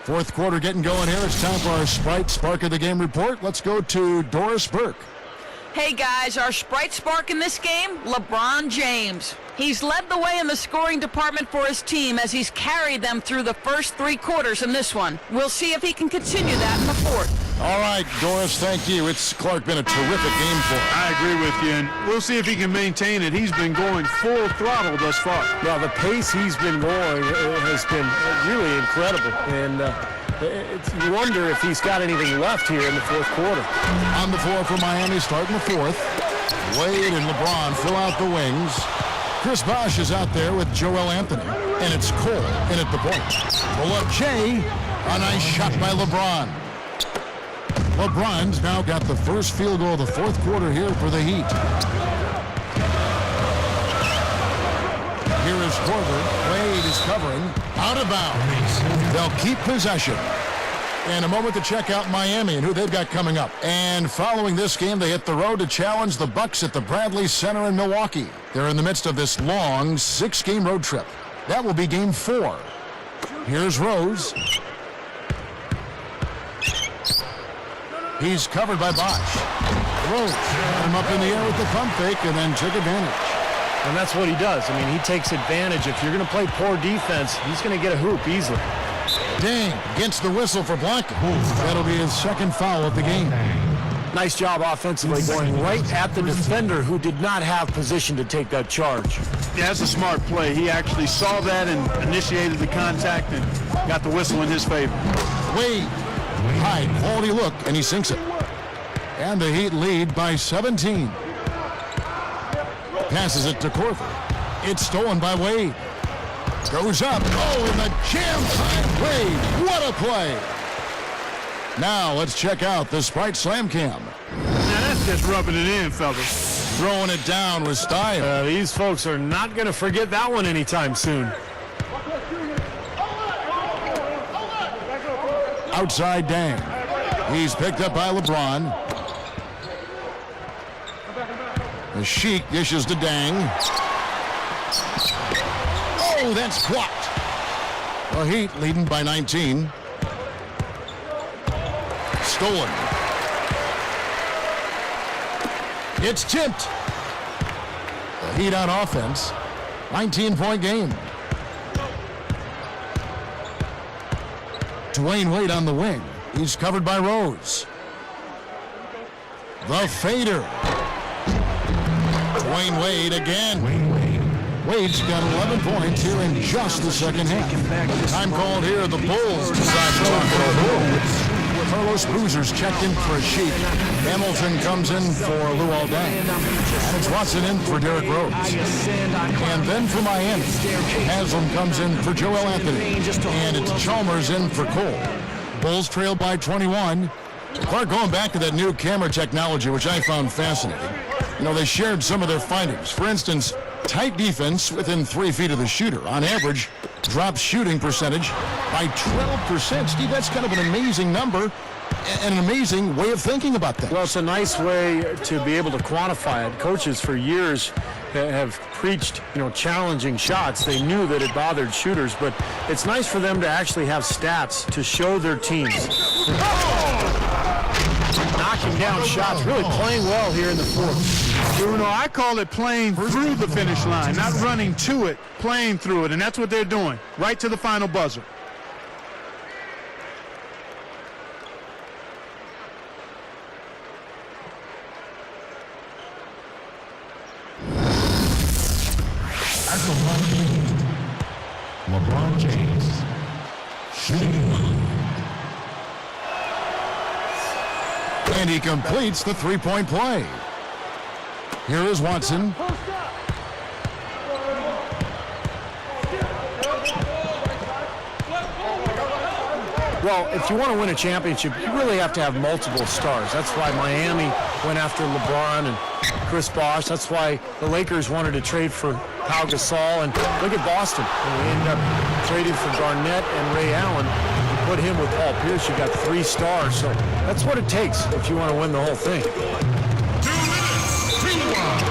Fourth quarter getting going here. It's time for our Sprite Spark of the Game report. Let's go to Doris Burke. Hey guys, our Sprite Spark in this game, LeBron James. He's led the way in the scoring department for his team as he's carried them through the first 3 quarters in this one. We'll see if he can continue that in the fourth. All right, Doris, thank you. It's, Clark, been a terrific game for him. I agree with you, and we'll see if he can maintain it. He's been going full throttle thus far. Now, the pace he's been going has been really incredible, and you wonder if he's got anything left here in the fourth quarter. On the floor for Miami, starting the fourth. Wade and LeBron fill out the wings. Chris Bosh is out there with Joel Anthony, and it's Cole in at the point. Pull-up Jay, a nice shot by LeBron. LeBron's now got the first field goal of the fourth quarter here for the Heat. Here is Korver. Wade is covering. Out of bounds. They'll keep possession. And a moment to check out Miami and who they've got coming up. And following this game, they hit the road to challenge the Bucks at the Bradley Center in Milwaukee. They're in the midst of this long 6-game road trip. That will be game 4. Here's Rose. He's covered by Bosh. Rose got him up in the air with the pump fake and then took advantage. And that's what he does. I mean, he takes advantage. If you're going to play poor defense, he's going to get a hoop easily. Dang, gets the whistle for blocking. That'll be his second foul of the game. Nice job offensively going right at the defender who did not have position to take that charge. Yeah, that's a smart play. He actually saw that and initiated the contact and got the whistle in his favor. Wade, high quality look, and he sinks it. And the Heat lead by 17. Passes it to Korver. It's stolen by Wade. Goes up. Oh, in the jam time. Wade, what a play. Now let's check out the Sprite Slam Cam. Now that's just rubbing it in, fellas. Throwing it down with style. These folks are not going to forget that one anytime soon. Outside Dang. He's picked up by LeBron. The Sheik dishes to Dang. Oh, that's blocked. The Heat leading by 19. Stolen. It's tipped. The Heat on offense. 19-point game. Dwayne Wade on the wing. He's covered by Rose. The fader. Dwayne Wade again. Wade's got 11 points here in just the second half. Time called here. The Bulls decide to talk it over. Carlos Boozer's checked in for a Sheik. Hamilton comes in for Luol Deng. And it's Watson in for Derrick Rose. And then for Miami, Haslam comes in for Joel Anthony. And it's Chalmers in for Cole. Bulls trail by 21. Clark, going back to that new camera technology, which I found fascinating. You know, they shared some of their findings. For instance, tight defense within 3 feet of the shooter. On average, drops shooting percentage by 12%. Steve, that's kind of an amazing number and an amazing way of thinking about that. Well, it's a nice way to be able to quantify it. Coaches for years have preached, challenging shots. They knew that it bothered shooters, but it's nice for them to actually have stats to show their teams. Knocking down shots, really playing well here in the fourth. Bruno, I call it playing through the finish line, not running to it, playing through it, and that's what they're doing, right to the final buzzer. At the line, LeBron James shooting. And he completes the three-point play. Here is Watson. Well, if you want to win a championship, you really have to have multiple stars. That's why Miami went after LeBron and Chris Bosh. That's why the Lakers wanted to trade for Pau Gasol. And look at Boston. They ended up trading for Garnett and Ray Allen. You put him with Paul Pierce, you got 3 stars. So that's what it takes if you want to win the whole thing. 2 minutes, 2-1.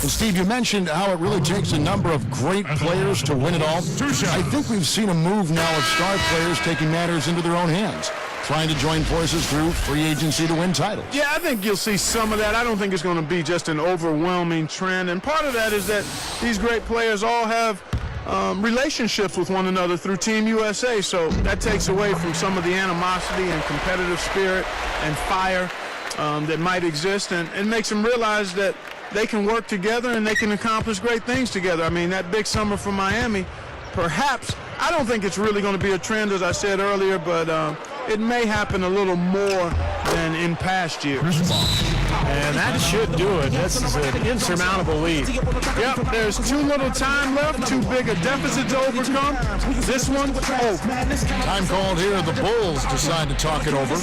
And Steve, you mentioned how it really takes a number of great players to win it all. I think we've seen a move now of star players taking matters into their own hands, trying to join forces through free agency to win titles. Yeah, I think you'll see some of that. I don't think it's going to be just an overwhelming trend. And part of that is that these great players all have relationships with one another through Team USA. So that takes away from some of the animosity and competitive spirit and fire that might exist, and makes them realize that they can work together and they can accomplish great things together. I mean, that big summer for Miami, perhaps, I don't think it's really going to be a trend, as I said earlier, but it may happen a little more than in past years. And that should do it. This is an insurmountable lead. Yep, there's too little time left, too big a deficit to overcome. This one, Time called here. The Bulls decide to talk it over.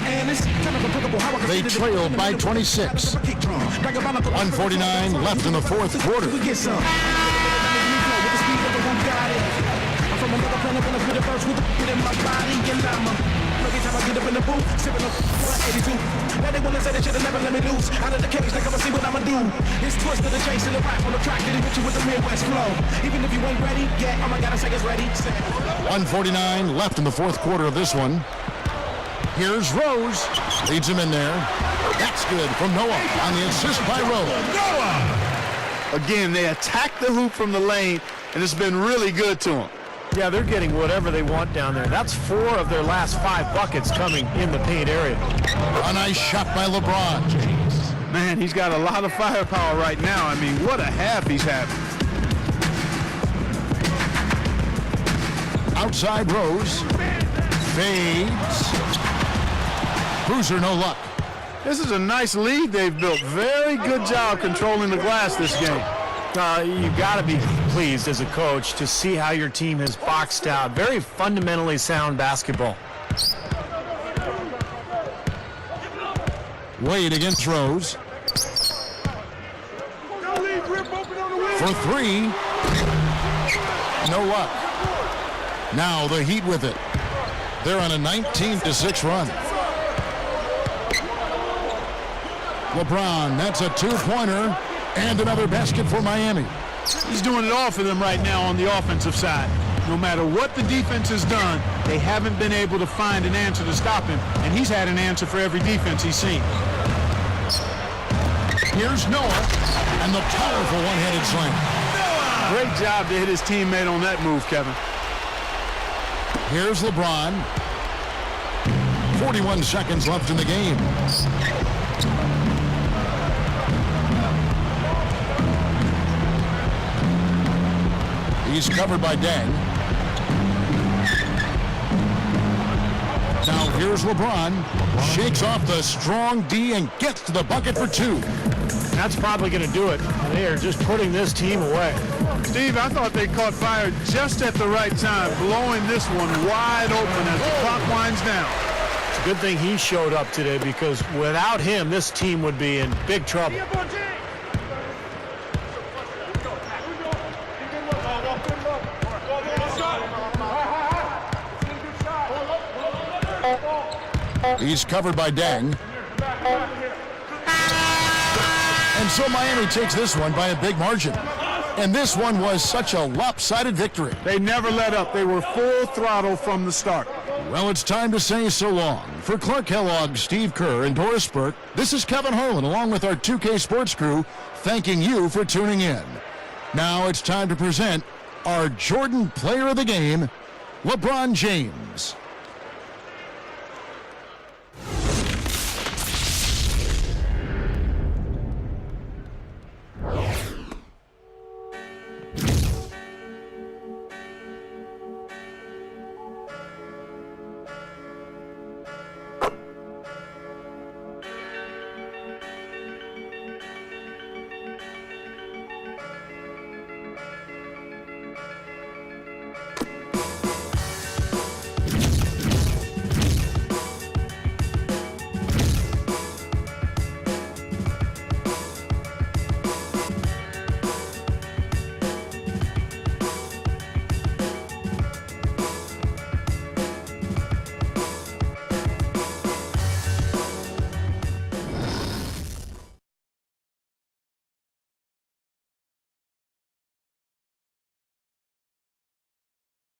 They trail by 26. 1:49 left in the fourth quarter. $1:49 left in the fourth quarter of this one. Here's Rose. Leads him in there. That's good from Noah on the assist by Rose. again, they attack the hoop from the lane, and it's been really good to them. Yeah, they're getting whatever they want down there. That's 4 of their last 5 buckets coming in the paint area. A nice shot by LeBron James. Man, he's got a lot of firepower right now. I mean, what a half he's having. Outside Rose. Fades. Boozer, no luck. This is a nice lead they've built. Very good job controlling the glass this game. You've got to be pleased as a coach to see how your team has boxed out. Very fundamentally sound basketball. Wade against Rose. For 3. No luck. Now the Heat with it. They're on a 19-6 run. LeBron, that's a 2-pointer. And another basket for Miami. He's doing it all for them right now on the offensive side. No matter what the defense has done, they haven't been able to find an answer to stop him. And he's had an answer for every defense he's seen. Here's Noah, and the powerful one-handed slam. Great job to hit his teammate on that move, Kevin. Here's LeBron. 41 seconds left in the game. He's covered by Deng. Now here's LeBron. Shakes off the strong D and gets to the bucket for 2. That's probably going to do it. They are just putting this team away. Steve, I thought they caught fire just at the right time, blowing this one wide open as the clock winds down. It's a good thing he showed up today, because without him, this team would be in big trouble. He's covered by Deng. And so Miami takes this one by a big margin. And this one was such a lopsided victory. They never let up. They were full throttle from the start. Well, it's time to say so long. For Clark Kellogg, Steve Kerr, and Doris Burke, this is Kevin Harlan, along with our 2K Sports crew, thanking you for tuning in. Now it's time to present our Jordan Player of the Game, LeBron James.